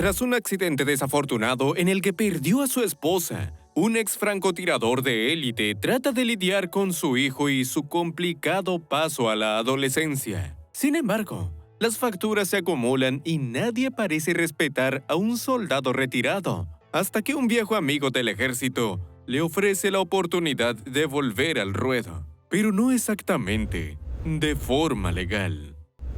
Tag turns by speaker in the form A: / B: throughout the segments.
A: Tras un accidente desafortunado en el que perdió a su esposa, un ex francotirador de élite trata de lidiar con su hijo y su complicado paso a la adolescencia. Sin embargo, las facturas se acumulan y nadie parece respetar a un soldado retirado, hasta que un viejo amigo del ejército le ofrece la oportunidad de volver al ruedo, pero no exactamente de forma legal.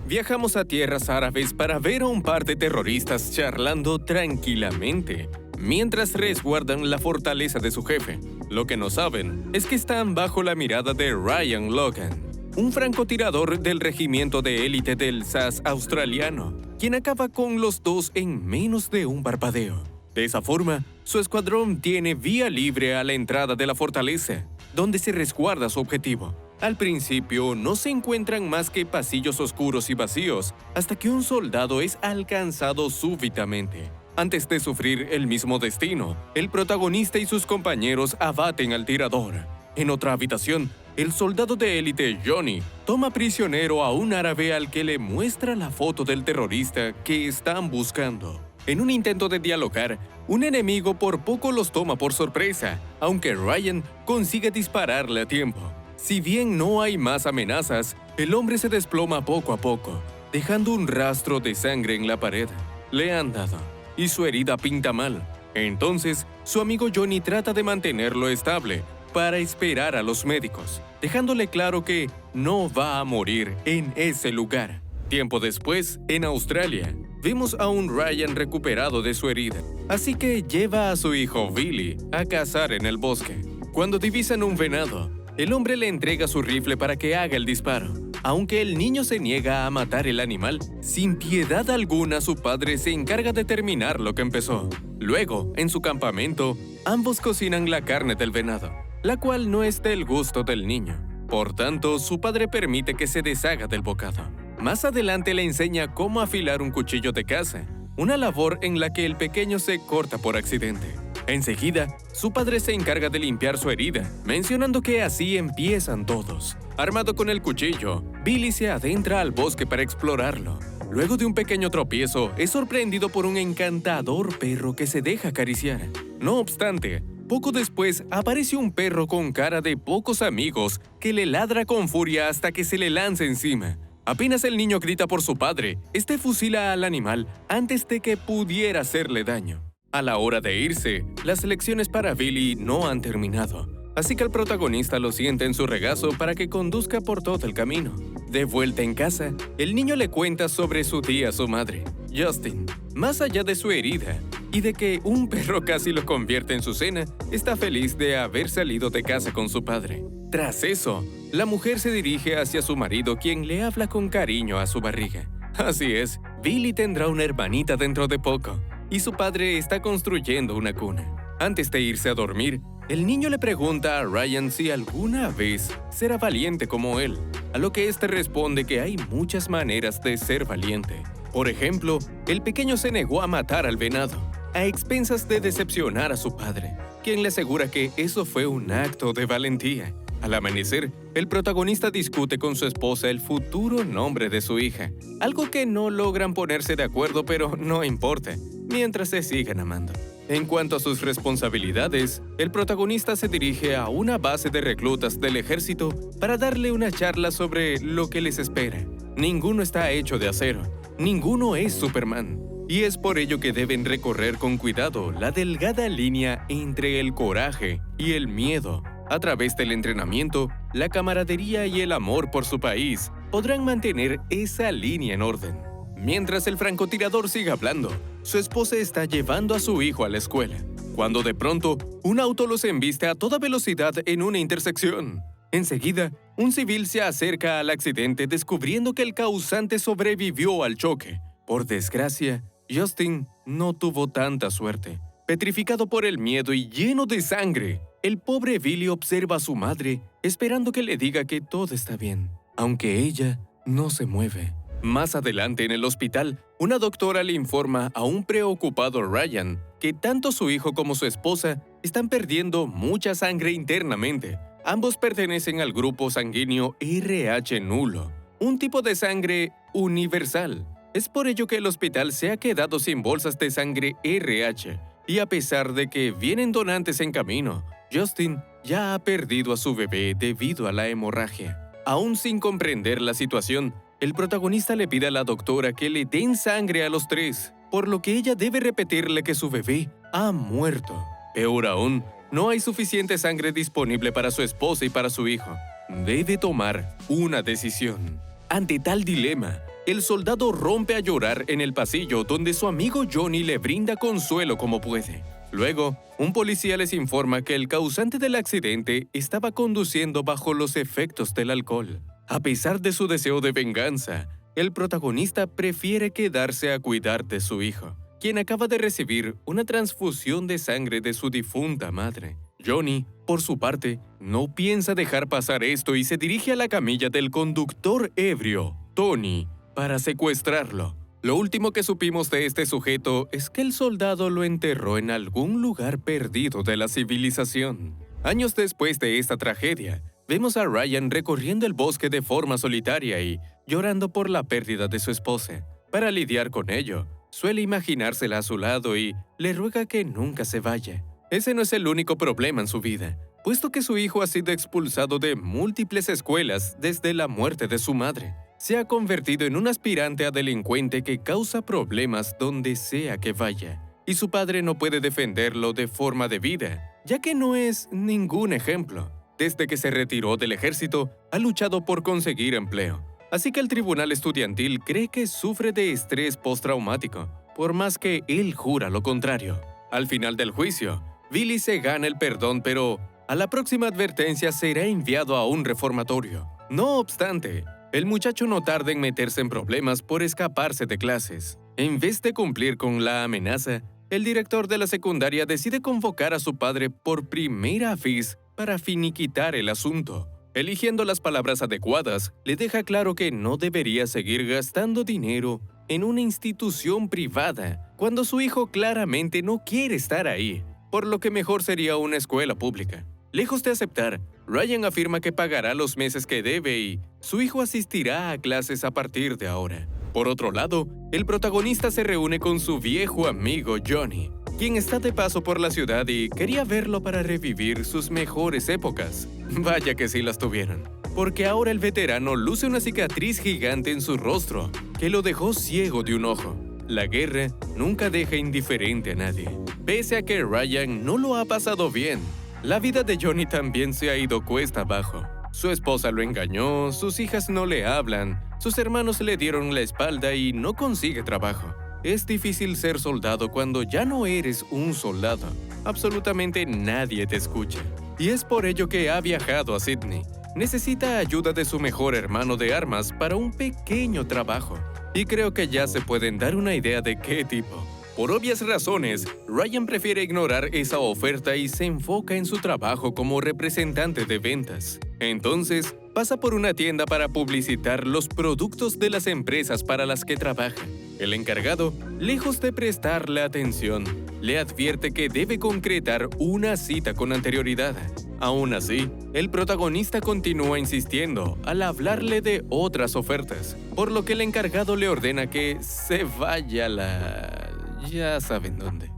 A: Viajamos a tierras árabes para ver a un par de terroristas charlando tranquilamente, mientras resguardan la fortaleza de su jefe. Lo que no saben es que están bajo la mirada de Ryan Logan, un francotirador del regimiento de élite del SAS australiano, quien acaba con los dos en menos de un parpadeo. De esa forma, su escuadrón tiene vía libre a la entrada de la fortaleza, donde se resguarda su objetivo. Al principio no se encuentran más que pasillos oscuros y vacíos, hasta que un soldado es alcanzado súbitamente. Antes de sufrir el mismo destino, el protagonista y sus compañeros abaten al tirador. En otra habitación, el soldado de élite Johnny toma prisionero a un árabe al que le muestra la foto del terrorista que están buscando. En un intento de dialogar, un enemigo por poco los toma por sorpresa, aunque Ryan consigue dispararle a tiempo. Si bien no hay más amenazas, el hombre se desploma poco a poco, dejando un rastro de sangre en la pared. Le han dado, y su herida pinta mal. Entonces, su amigo Johnny trata de mantenerlo estable para esperar a los médicos, dejándole claro que no va a morir en ese lugar. Tiempo después, en Australia, vemos a un Ryan recuperado de su herida, así que lleva a su hijo Billy a cazar en el bosque. Cuando divisan un venado, el hombre le entrega su rifle para que haga el disparo. Aunque el niño se niega a matar el animal, sin piedad alguna su padre se encarga de terminar lo que empezó. Luego, en su campamento, ambos cocinan la carne del venado, la cual no es del gusto del niño. Por tanto, su padre permite que se deshaga del bocado. Más adelante le enseña cómo afilar un cuchillo de caza, una labor en la que el pequeño se corta por accidente. Enseguida, su padre se encarga de limpiar su herida, mencionando que así empiezan todos. Armado con el cuchillo, Billy se adentra al bosque para explorarlo. Luego de un pequeño tropiezo, es sorprendido por un encantador perro que se deja acariciar. No obstante, poco después aparece un perro con cara de pocos amigos que le ladra con furia hasta que se le lanza encima. Apenas el niño grita por su padre, este fusila al animal antes de que pudiera hacerle daño. A la hora de irse, las lecciones para Billy no han terminado, así que el protagonista lo sienta en su regazo para que conduzca por todo el camino. De vuelta en casa, el niño le cuenta sobre su tía a su madre, Justin. Más allá de su herida y de que un perro casi lo convierte en su cena, está feliz de haber salido de casa con su padre. Tras eso, la mujer se dirige hacia su marido, quien le habla con cariño a su barriga. Así es, Billy tendrá una hermanita dentro de poco, y su padre está construyendo una cuna. Antes de irse a dormir, el niño le pregunta a Ryan si alguna vez será valiente como él, a lo que éste responde que hay muchas maneras de ser valiente. Por ejemplo, el pequeño se negó a matar al venado, a expensas de decepcionar a su padre, quien le asegura que eso fue un acto de valentía. Al amanecer, el protagonista discute con su esposa el futuro nombre de su hija, algo que no logran ponerse de acuerdo, pero no importa, mientras se sigan amando. En cuanto a sus responsabilidades, el protagonista se dirige a una base de reclutas del ejército para darle una charla sobre lo que les espera. Ninguno está hecho de acero, ninguno es Superman, y es por ello que deben recorrer con cuidado la delgada línea entre el coraje y el miedo. A través del entrenamiento, la camaradería y el amor por su país podrán mantener esa línea en orden. Mientras el francotirador sigue hablando, su esposa está llevando a su hijo a la escuela, cuando de pronto un auto los embiste a toda velocidad en una intersección. Enseguida, un civil se acerca al accidente descubriendo que el causante sobrevivió al choque. Por desgracia, Justin no tuvo tanta suerte. Petrificado por el miedo y lleno de sangre, el pobre Billy observa a su madre, esperando que le diga que todo está bien, aunque ella no se mueve. Más adelante en el hospital, una doctora le informa a un preocupado Ryan que tanto su hijo como su esposa están perdiendo mucha sangre internamente. Ambos pertenecen al grupo sanguíneo RH nulo, un tipo de sangre universal. Es por ello que el hospital se ha quedado sin bolsas de sangre RH, y a pesar de que vienen donantes en camino, Justin ya ha perdido a su bebé debido a la hemorragia. Aún sin comprender la situación, el protagonista le pide a la doctora que le den sangre a los tres, por lo que ella debe repetirle que su bebé ha muerto. Peor aún, no hay suficiente sangre disponible para su esposa y para su hijo. Debe tomar una decisión. Ante tal dilema, el soldado rompe a llorar en el pasillo donde su amigo Johnny le brinda consuelo como puede. Luego, un policía les informa que el causante del accidente estaba conduciendo bajo los efectos del alcohol. A pesar de su deseo de venganza, el protagonista prefiere quedarse a cuidar de su hijo, quien acaba de recibir una transfusión de sangre de su difunta madre. Johnny, por su parte, no piensa dejar pasar esto y se dirige a la camilla del conductor ebrio, Tony, para secuestrarlo. Lo último que supimos de este sujeto es que el soldado lo enterró en algún lugar perdido de la civilización. Años después de esta tragedia, vemos a Ryan recorriendo el bosque de forma solitaria y llorando por la pérdida de su esposa. Para lidiar con ello, suele imaginársela a su lado y le ruega que nunca se vaya. Ese no es el único problema en su vida, puesto que su hijo ha sido expulsado de múltiples escuelas desde la muerte de su madre. Se ha convertido en un aspirante a delincuente que causa problemas donde sea que vaya, y su padre no puede defenderlo de forma debida, ya que no es ningún ejemplo. Desde que se retiró del ejército, ha luchado por conseguir empleo. Así que el tribunal estudiantil cree que sufre de estrés postraumático, por más que él jura lo contrario. Al final del juicio, Billy se gana el perdón, pero a la próxima advertencia será enviado a un reformatorio. No obstante, el muchacho no tarda en meterse en problemas por escaparse de clases. En vez de cumplir con la amenaza, el director de la secundaria decide convocar a su padre por primera vez para finiquitar el asunto. Eligiendo las palabras adecuadas, le deja claro que no debería seguir gastando dinero en una institución privada cuando su hijo claramente no quiere estar ahí, por lo que mejor sería una escuela pública. Lejos de aceptar, Ryan afirma que pagará los meses que debe y su hijo asistirá a clases a partir de ahora. Por otro lado, el protagonista se reúne con su viejo amigo Johnny, quien está de paso por la ciudad y quería verlo para revivir sus mejores épocas. Vaya que sí las tuvieron, porque ahora el veterano luce una cicatriz gigante en su rostro que lo dejó ciego de un ojo. La guerra nunca deja indiferente a nadie. Pese a que Ryan no lo ha pasado bien, la vida de Johnny también se ha ido cuesta abajo. Su esposa lo engañó, sus hijas no le hablan, sus hermanos le dieron la espalda y no consigue trabajo. Es difícil ser soldado cuando ya no eres un soldado. Absolutamente nadie te escucha. Y es por ello que ha viajado a Sydney. Necesita ayuda de su mejor hermano de armas para un pequeño trabajo. Y creo que ya se pueden dar una idea de qué tipo. Por obvias razones, Ryan prefiere ignorar esa oferta y se enfoca en su trabajo como representante de ventas. Entonces, pasa por una tienda para publicitar los productos de las empresas para las que trabaja. El encargado, lejos de prestarle atención, le advierte que debe concretar una cita con anterioridad. Aún así, el protagonista continúa insistiendo al hablarle de otras ofertas, por lo que el encargado le ordena que se vaya ya saben dónde.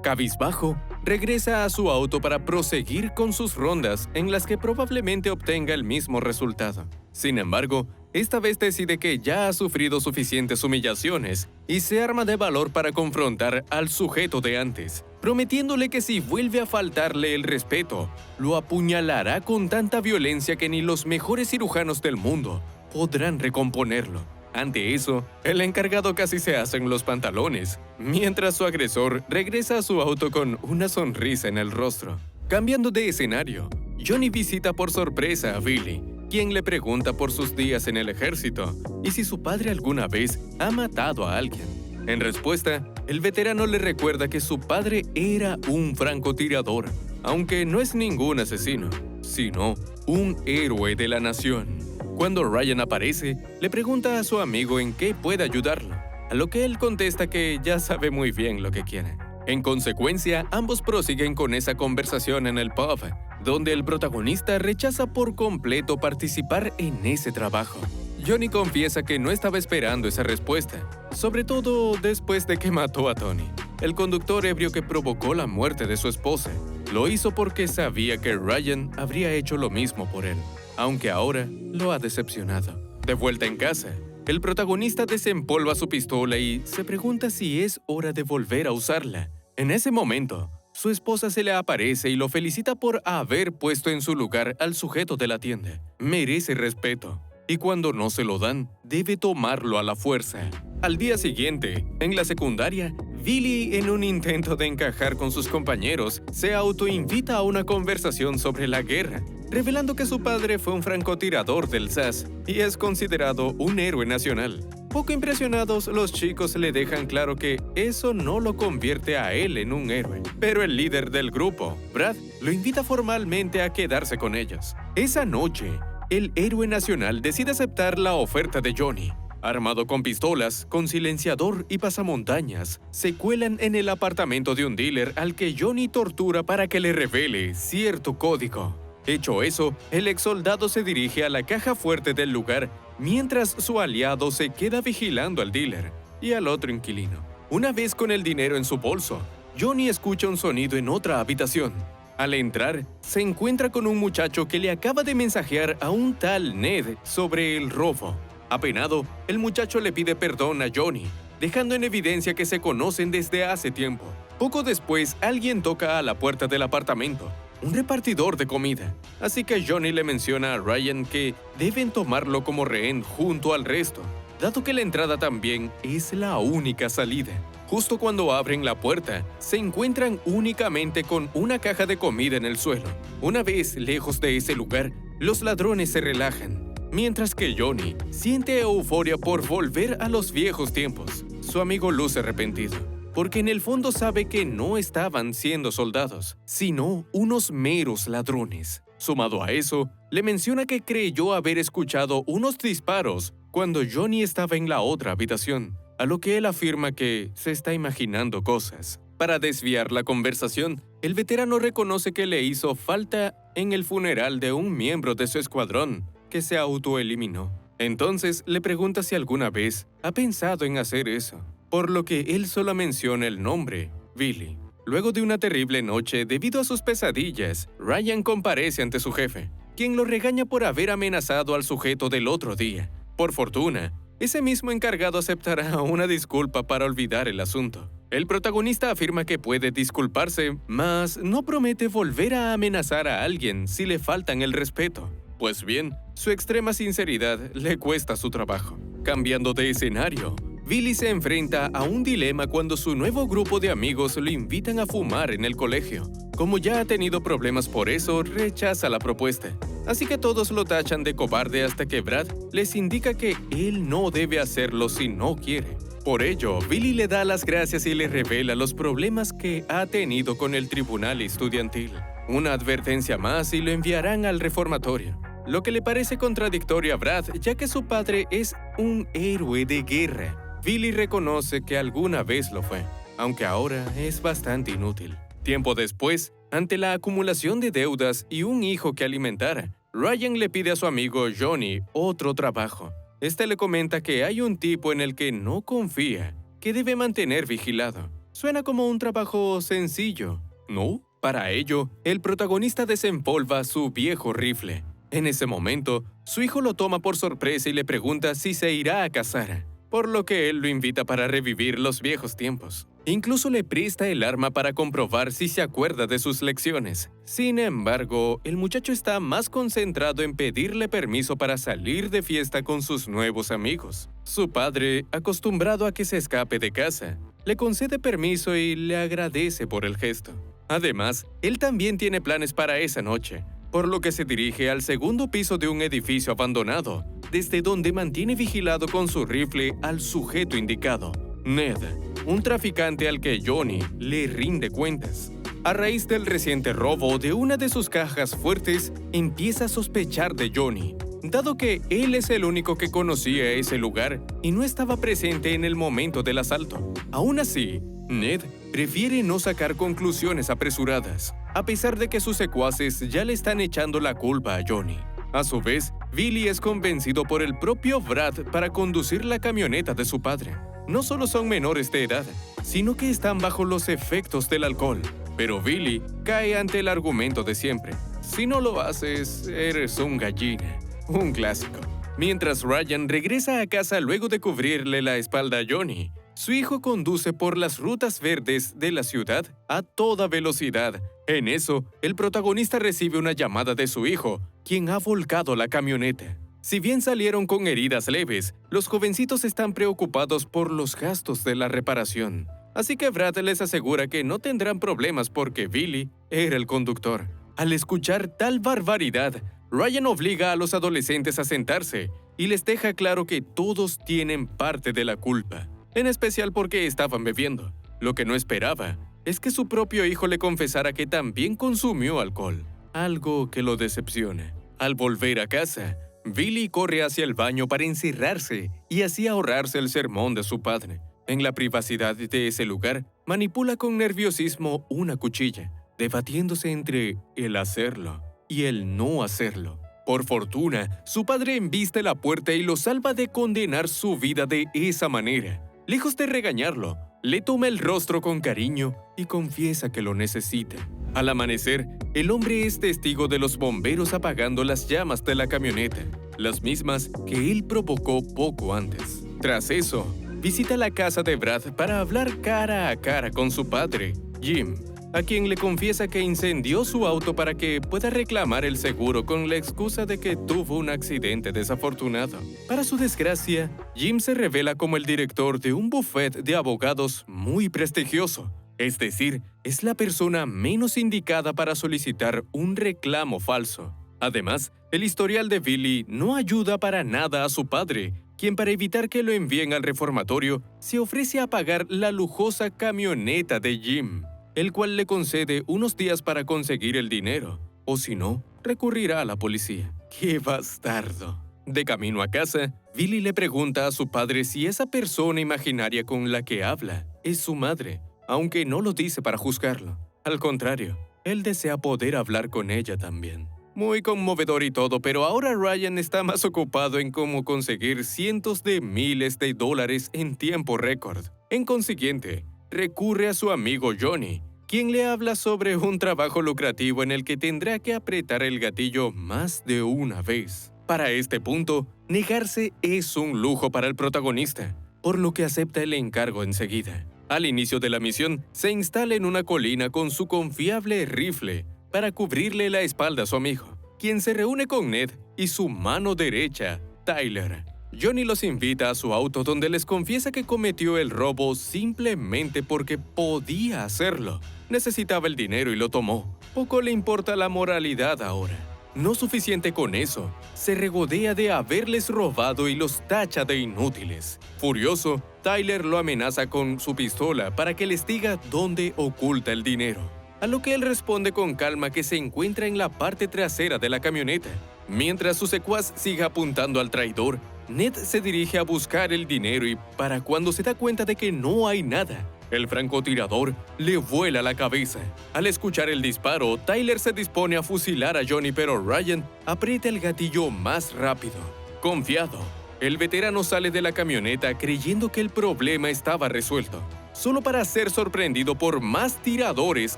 A: Cabizbajo, regresa a su auto para proseguir con sus rondas en las que probablemente obtenga el mismo resultado. Sin embargo, esta vez decide que ya ha sufrido suficientes humillaciones y se arma de valor para confrontar al sujeto de antes, prometiéndole que si vuelve a faltarle el respeto, lo apuñalará con tanta violencia que ni los mejores cirujanos del mundo podrán recomponerlo. Ante eso, el encargado casi se hace en los pantalones, mientras su agresor regresa a su auto con una sonrisa en el rostro. Cambiando de escenario, Johnny visita por sorpresa a Billy, quien le pregunta por sus días en el ejército y si su padre alguna vez ha matado a alguien. En respuesta, el veterano le recuerda que su padre era un francotirador, aunque no es ningún asesino, sino un héroe de la nación. Cuando Ryan aparece, le pregunta a su amigo en qué puede ayudarlo, a lo que él contesta que ya sabe muy bien lo que quiere. En consecuencia, ambos prosiguen con esa conversación en el pub, donde el protagonista rechaza por completo participar en ese trabajo. Johnny confiesa que no estaba esperando esa respuesta, sobre todo después de que mató a Tony, el conductor ebrio que provocó la muerte de su esposa. Lo hizo porque sabía que Ryan habría hecho lo mismo por él, aunque ahora lo ha decepcionado. De vuelta en casa, el protagonista desempolva su pistola y se pregunta si es hora de volver a usarla. En ese momento, su esposa se le aparece y lo felicita por haber puesto en su lugar al sujeto de la tienda. Merece respeto, y cuando no se lo dan, debe tomarlo a la fuerza. Al día siguiente, en la secundaria, Billy, en un intento de encajar con sus compañeros, se autoinvita a una conversación sobre la guerra, revelando que su padre fue un francotirador del SAS y es considerado un héroe nacional. Poco impresionados, los chicos le dejan claro que eso no lo convierte a él en un héroe. Pero el líder del grupo, Brad, lo invita formalmente a quedarse con ellos. Esa noche, el héroe nacional decide aceptar la oferta de Johnny. Armado con pistolas, con silenciador y pasamontañas, se cuelan en el apartamento de un dealer al que Johnny tortura para que le revele cierto código. Hecho eso, el exsoldado se dirige a la caja fuerte del lugar, mientras su aliado se queda vigilando al dealer y al otro inquilino. Una vez con el dinero en su bolso, Johnny escucha un sonido en otra habitación. Al entrar, se encuentra con un muchacho que le acaba de mensajear a un tal Ned sobre el robo. Apenado, el muchacho le pide perdón a Johnny, dejando en evidencia que se conocen desde hace tiempo. Poco después, alguien toca a la puerta del apartamento, un repartidor de comida. Así que Johnny le menciona a Ryan que deben tomarlo como rehén junto al resto, dado que la entrada también es la única salida. Justo cuando abren la puerta, se encuentran únicamente con una caja de comida en el suelo. Una vez lejos de ese lugar, los ladrones se relajan, mientras que Johnny siente euforia por volver a los viejos tiempos. Su amigo luce arrepentido, porque en el fondo sabe que no estaban siendo soldados, sino unos meros ladrones. Sumado a eso, le menciona que creyó haber escuchado unos disparos cuando Johnny estaba en la otra habitación, a lo que él afirma que se está imaginando cosas. Para desviar la conversación, el veterano reconoce que le hizo falta en el funeral de un miembro de su escuadrón, que se autoeliminó. Entonces le pregunta si alguna vez ha pensado en hacer eso, por lo que él solo menciona el nombre, Billy. Luego de una terrible noche debido a sus pesadillas, Ryan comparece ante su jefe, quien lo regaña por haber amenazado al sujeto del otro día. Por fortuna, ese mismo encargado aceptará una disculpa para olvidar el asunto. El protagonista afirma que puede disculparse, mas no promete volver a amenazar a alguien si le faltan el respeto. Pues bien, su extrema sinceridad le cuesta su trabajo. Cambiando de escenario, Billy se enfrenta a un dilema cuando su nuevo grupo de amigos lo invitan a fumar en el colegio. Como ya ha tenido problemas por eso, rechaza la propuesta. Así que todos lo tachan de cobarde hasta que Brad les indica que él no debe hacerlo si no quiere. Por ello, Billy le da las gracias y le revela los problemas que ha tenido con el tribunal estudiantil. Una advertencia más y lo enviarán al reformatorio, lo que le parece contradictorio a Brad, ya que su padre es un héroe de guerra. Billy reconoce que alguna vez lo fue, aunque ahora es bastante inútil. Tiempo después, ante la acumulación de deudas y un hijo que alimentar, Ryan le pide a su amigo Johnny otro trabajo. Este le comenta que hay un tipo en el que no confía, que debe mantener vigilado. Suena como un trabajo sencillo, ¿no? Para ello, el protagonista desempolva su viejo rifle. En ese momento, su hijo lo toma por sorpresa y le pregunta si se irá a cazar, por lo que él lo invita para revivir los viejos tiempos. Incluso le presta el arma para comprobar si se acuerda de sus lecciones. Sin embargo, el muchacho está más concentrado en pedirle permiso para salir de fiesta con sus nuevos amigos. Su padre, acostumbrado a que se escape de casa, le concede permiso y le agradece por el gesto. Además, él también tiene planes para esa noche, por lo que se dirige al segundo piso de un edificio abandonado, desde donde mantiene vigilado con su rifle al sujeto indicado, Ned, un traficante al que Johnny le rinde cuentas. A raíz del reciente robo de una de sus cajas fuertes, empieza a sospechar de Johnny, dado que él es el único que conocía ese lugar y no estaba presente en el momento del asalto. Aún así, Ned prefiere no sacar conclusiones apresuradas, a pesar de que sus secuaces ya le están echando la culpa a Johnny. A su vez, Billy es convencido por el propio Brad para conducir la camioneta de su padre. No solo son menores de edad, sino que están bajo los efectos del alcohol. Pero Billy cae ante el argumento de siempre. Si no lo haces, eres un gallina. Un clásico. Mientras Ryan regresa a casa luego de cubrirle la espalda a Johnny, su hijo conduce por las rutas verdes de la ciudad a toda velocidad. En eso, el protagonista recibe una llamada de su hijo, quien ha volcado la camioneta. Si bien salieron con heridas leves, los jovencitos están preocupados por los gastos de la reparación. Así que Brad les asegura que no tendrán problemas porque Billy era el conductor. Al escuchar tal barbaridad, Ryan obliga a los adolescentes a sentarse y les deja claro que todos tienen parte de la culpa, en especial porque estaban bebiendo. Lo que no esperaba es que su propio hijo le confesara que también consumió alcohol, algo que lo decepciona. Al volver a casa, Billy corre hacia el baño para encerrarse y así ahorrarse el sermón de su padre. En la privacidad de ese lugar, manipula con nerviosismo una cuchilla, debatiéndose entre el hacerlo y el no hacerlo. Por fortuna, su padre embiste la puerta y lo salva de condenar su vida de esa manera. Lejos de regañarlo, le toma el rostro con cariño y confiesa que lo necesita. Al amanecer, el hombre es testigo de los bomberos apagando las llamas de la camioneta, las mismas que él provocó poco antes. Tras eso, visita la casa de Brad para hablar cara a cara con su padre, Jim, a quien le confiesa que incendió su auto para que pueda reclamar el seguro con la excusa de que tuvo un accidente desafortunado. Para su desgracia, Jim se revela como el director de un bufet de abogados muy prestigioso, es decir, es la persona menos indicada para solicitar un reclamo falso. Además, el historial de Billy no ayuda para nada a su padre, quien para evitar que lo envíen al reformatorio, se ofrece a pagar la lujosa camioneta de Jim, el cual le concede unos días para conseguir el dinero, o si no, recurrirá a la policía. ¡Qué bastardo! De camino a casa, Billy le pregunta a su padre si esa persona imaginaria con la que habla es su madre, aunque no lo dice para juzgarlo. Al contrario, él desea poder hablar con ella también. Muy conmovedor y todo, pero ahora Ryan está más ocupado en cómo conseguir cientos de miles de dólares en tiempo récord. En consiguiente, recurre a su amigo Johnny, quien le habla sobre un trabajo lucrativo en el que tendrá que apretar el gatillo más de una vez. Para este punto, negarse es un lujo para el protagonista, por lo que acepta el encargo enseguida. Al inicio de la misión, se instala en una colina con su confiable rifle para cubrirle la espalda a su amigo, quien se reúne con Ned y su mano derecha, Tyler. Johnny los invita a su auto donde les confiesa que cometió el robo simplemente porque podía hacerlo. Necesitaba el dinero y lo tomó. Poco le importa la moralidad ahora. No suficiente con eso, se regodea de haberles robado y los tacha de inútiles. Furioso, Tyler lo amenaza con su pistola para que les diga dónde oculta el dinero, a lo que él responde con calma que se encuentra en la parte trasera de la camioneta. Mientras su secuaz sigue apuntando al traidor, Ned se dirige a buscar el dinero y para cuando se da cuenta de que no hay nada, el francotirador le vuela la cabeza. Al escuchar el disparo, Tyler se dispone a fusilar a Johnny, pero Ryan aprieta el gatillo más rápido. Confiado, el veterano sale de la camioneta creyendo que el problema estaba resuelto, solo para ser sorprendido por más tiradores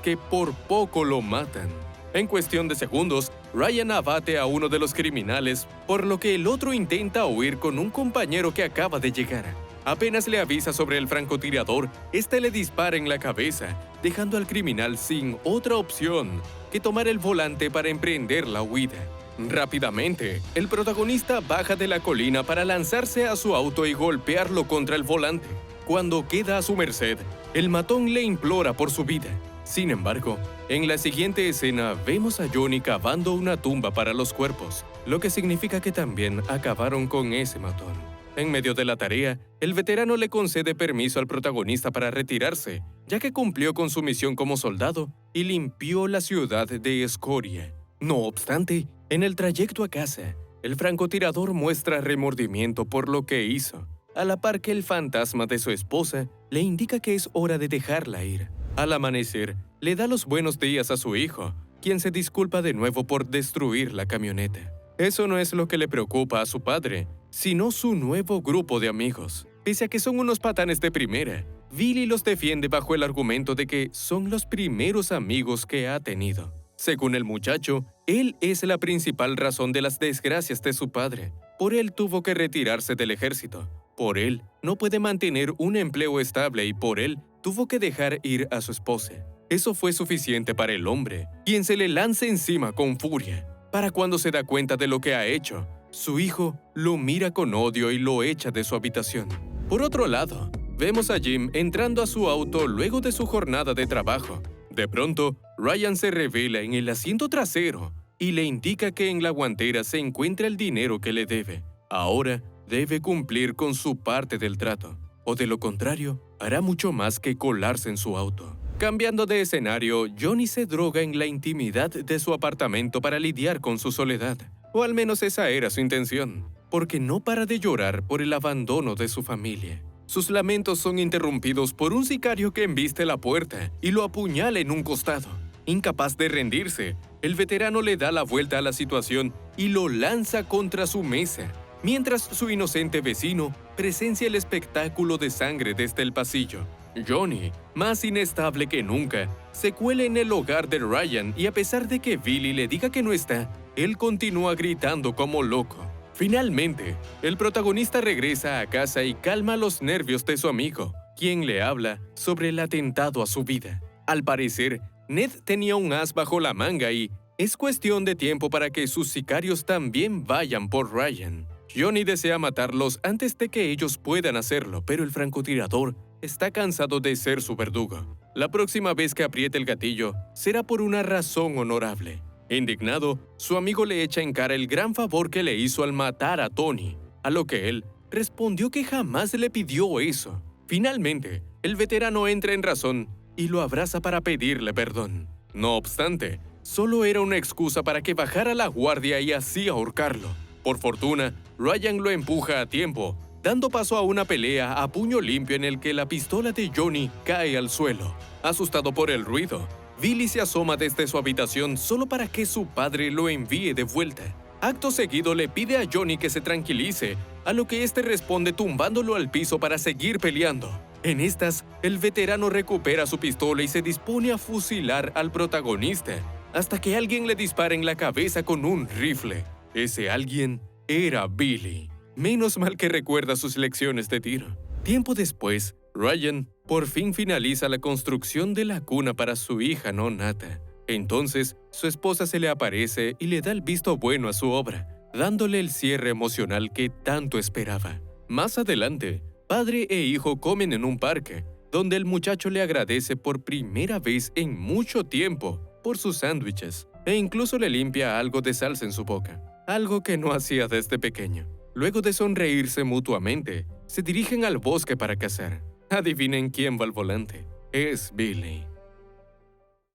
A: que por poco lo matan. En cuestión de segundos, Ryan abate a uno de los criminales, por lo que el otro intenta huir con un compañero que acaba de llegar. Apenas le avisa sobre el francotirador, este le dispara en la cabeza, dejando al criminal sin otra opción que tomar el volante para emprender la huida. Rápidamente, el protagonista baja de la colina para lanzarse a su auto y golpearlo contra el volante. Cuando queda a su merced, el matón le implora por su vida. Sin embargo, en la siguiente escena vemos a Johnny cavando una tumba para los cuerpos, lo que significa que también acabaron con ese matón. En medio de la tarea, el veterano le concede permiso al protagonista para retirarse, ya que cumplió con su misión como soldado y limpió la ciudad de escoria. No obstante, en el trayecto a casa, el francotirador muestra remordimiento por lo que hizo, a la par que el fantasma de su esposa le indica que es hora de dejarla ir. Al amanecer, le da los buenos días a su hijo, quien se disculpa de nuevo por destruir la camioneta. Eso no es lo que le preocupa a su padre, sino su nuevo grupo de amigos. Pese a que son unos patanes de primera, Billy los defiende bajo el argumento de que son los primeros amigos que ha tenido. Según el muchacho, él es la principal razón de las desgracias de su padre. Por él tuvo que retirarse del ejército. Por él no puede mantener un empleo estable y por él tuvo que dejar ir a su esposa. Eso fue suficiente para el hombre, quien se le lanza encima con furia. Para cuando se da cuenta de lo que ha hecho, su hijo lo mira con odio y lo echa de su habitación. Por otro lado, vemos a Jim entrando a su auto luego de su jornada de trabajo. De pronto, Ryan se revela en el asiento trasero y le indica que en la guantera se encuentra el dinero que le debe. Ahora debe cumplir con su parte del trato, o de lo contrario, hará mucho más que colarse en su auto. Cambiando de escenario, Johnny se droga en la intimidad de su apartamento para lidiar con su soledad. O al menos esa era su intención, porque no para de llorar por el abandono de su familia. Sus lamentos son interrumpidos por un sicario que embiste la puerta y lo apuñala en un costado. Incapaz de rendirse, el veterano le da la vuelta a la situación y lo lanza contra su mesa, mientras su inocente vecino presencia el espectáculo de sangre desde el pasillo. Johnny, más inestable que nunca, se cuela en el hogar de Ryan y a pesar de que Billy le diga que no está, él continúa gritando como loco. Finalmente, el protagonista regresa a casa y calma los nervios de su amigo, quien le habla sobre el atentado a su vida. Al parecer, Ned tenía un as bajo la manga y es cuestión de tiempo para que sus sicarios también vayan por Ryan. Johnny desea matarlos antes de que ellos puedan hacerlo, pero el francotirador está cansado de ser su verdugo. La próxima vez que apriete el gatillo, será por una razón honorable. Indignado, su amigo le echa en cara el gran favor que le hizo al matar a Tony, a lo que él respondió que jamás le pidió eso. Finalmente, el veterano entra en razón y lo abraza para pedirle perdón. No obstante, solo era una excusa para que bajara la guardia y así ahorcarlo. Por fortuna, Ryan lo empuja a tiempo, dando paso a una pelea a puño limpio en el que la pistola de Johnny cae al suelo. Asustado por el ruido, Billy se asoma desde su habitación solo para que su padre lo envíe de vuelta. Acto seguido le pide a Johnny que se tranquilice, a lo que este responde tumbándolo al piso para seguir peleando. En estas, el veterano recupera su pistola y se dispone a fusilar al protagonista, hasta que alguien le dispara en la cabeza con un rifle. Ese alguien era Billy. Menos mal que recuerda sus lecciones de tiro. Tiempo después, Ryan por fin finaliza la construcción de la cuna para su hija no nata. Entonces, su esposa se le aparece y le da el visto bueno a su obra, dándole el cierre emocional que tanto esperaba. Más adelante, padre e hijo comen en un parque, donde el muchacho le agradece por primera vez en mucho tiempo por sus sándwiches, e incluso le limpia algo de salsa en su boca, algo que no hacía desde pequeño. Luego de sonreírse mutuamente, se dirigen al bosque para cazar. Adivinen quién va al volante. Es Billy.